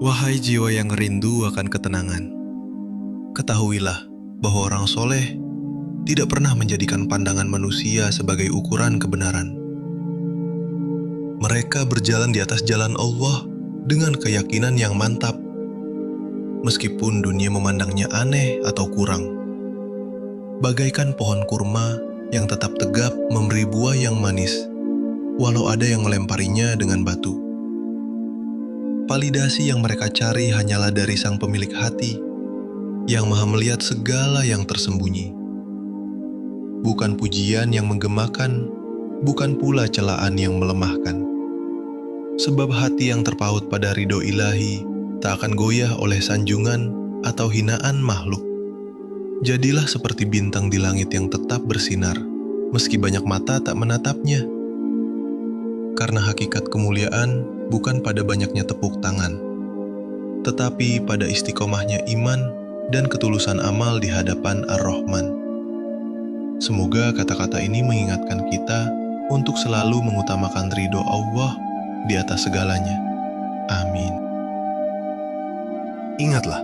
Wahai jiwa yang rindu akan ketenangan, ketahuilah bahwa orang soleh tidak pernah menjadikan pandangan manusia sebagai ukuran kebenaran. Mereka berjalan di atas jalan Allah dengan keyakinan yang mantap, meskipun dunia memandangnya aneh atau kurang. Bagaikan pohon kurma yang tetap tegap memberi buah yang manis, walau ada yang melemparinya dengan batu. Validasi yang mereka cari hanyalah dari Sang Pemilik hati, yang Maha melihat segala yang tersembunyi. Bukan pujian yang menggemakan, bukan pula celaan yang melemahkan. Sebab hati yang terpaut pada ridho ilahi tak akan goyah oleh sanjungan atau hinaan makhluk. Jadilah seperti bintang di langit yang tetap bersinar, meski banyak mata tak menatapnya. Karena hakikat kemuliaan bukan pada banyaknya tepuk tangan, tetapi pada istiqomahnya iman dan ketulusan amal di hadapan Ar-Rahman. Semoga kata-kata ini mengingatkan kita untuk selalu mengutamakan ridho Allah di atas segalanya. Amin. Ingatlah,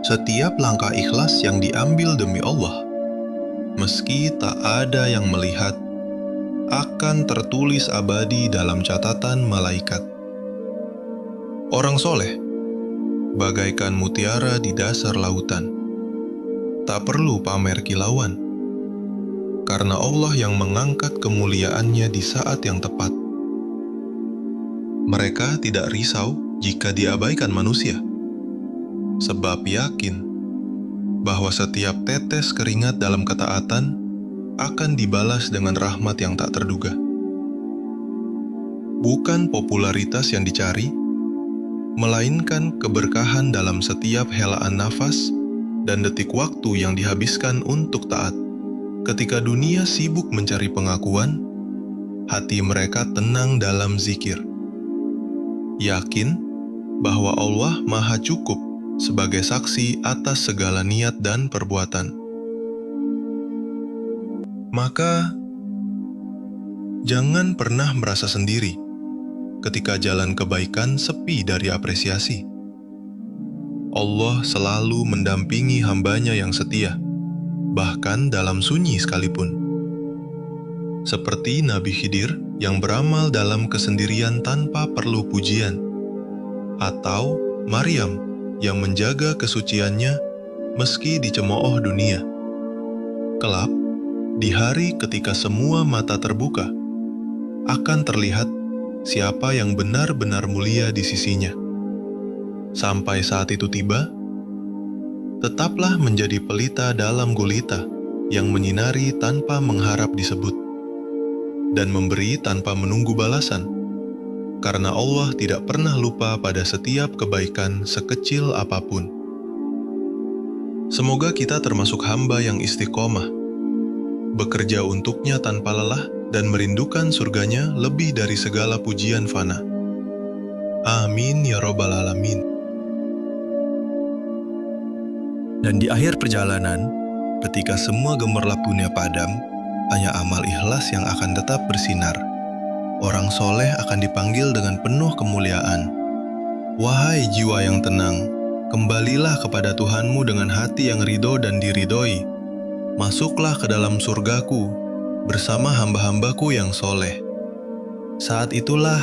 setiap langkah ikhlas yang diambil demi Allah, meski tak ada yang melihat, akan tertulis abadi dalam catatan malaikat. Orang soleh bagaikan mutiara di dasar lautan, tak perlu pamer kilauan, karena Allah yang mengangkat kemuliaannya di saat yang tepat. Mereka tidak risau jika diabaikan manusia, sebab yakin bahwa setiap tetes keringat dalam ketaatan akan dibalas dengan rahmat yang tak terduga. Bukan popularitas yang dicari, melainkan keberkahan dalam setiap helaan nafas dan detik waktu yang dihabiskan untuk taat. Ketika dunia sibuk mencari pengakuan, hati mereka tenang dalam zikir, yakin bahwa Allah Maha Cukup sebagai saksi atas segala niat dan perbuatan. Maka, jangan pernah merasa sendiri ketika jalan kebaikan sepi dari apresiasi. Allah selalu mendampingi hambanya yang setia, bahkan dalam sunyi sekalipun. Seperti Nabi Khidir yang beramal dalam kesendirian tanpa perlu pujian, atau Maryam yang menjaga kesuciannya meski dicemooh dunia. Kelak, di hari ketika semua mata terbuka, akan terlihat siapa yang benar-benar mulia di sisinya. Sampai saat itu tiba, tetaplah menjadi pelita dalam gulita yang menyinari tanpa mengharap disebut, dan memberi tanpa menunggu balasan, karena Allah tidak pernah lupa pada setiap kebaikan sekecil apapun. Semoga kita termasuk hamba yang istiqomah, bekerja untuknya tanpa lelah dan merindukan surganya lebih dari segala pujian fana. Amin ya Rabbal Alamin. Dan di akhir perjalanan, ketika semua gemerlap dunia padam, hanya amal ikhlas yang akan tetap bersinar. Orang soleh akan dipanggil dengan penuh kemuliaan. Wahai jiwa yang tenang, kembalilah kepada Tuhanmu dengan hati yang ridho dan diridhoi. Masuklah ke dalam surgaku bersama hamba-hambaku yang soleh. Saat itulah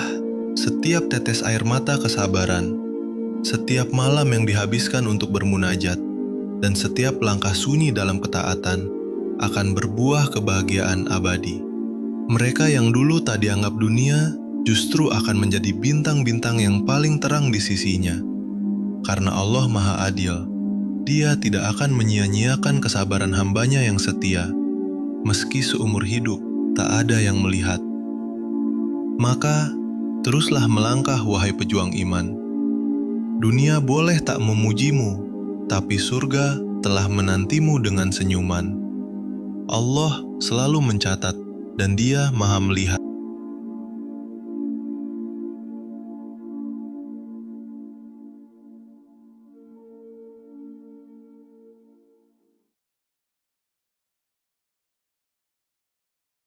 setiap tetes air mata kesabaran, setiap malam yang dihabiskan untuk bermunajat, dan setiap langkah sunyi dalam ketaatan akan berbuah kebahagiaan abadi. Mereka yang dulu tak dianggap dunia justru akan menjadi bintang-bintang yang paling terang di sisinya. Karena Allah Maha Adil, Dia tidak akan menyia-nyiakan kesabaran hambanya yang setia, meski seumur hidup tak ada yang melihat. Maka, teruslah melangkah wahai pejuang iman. Dunia boleh tak memujimu, tapi surga telah menantimu dengan senyuman. Allah selalu mencatat, dan Dia Maha melihat.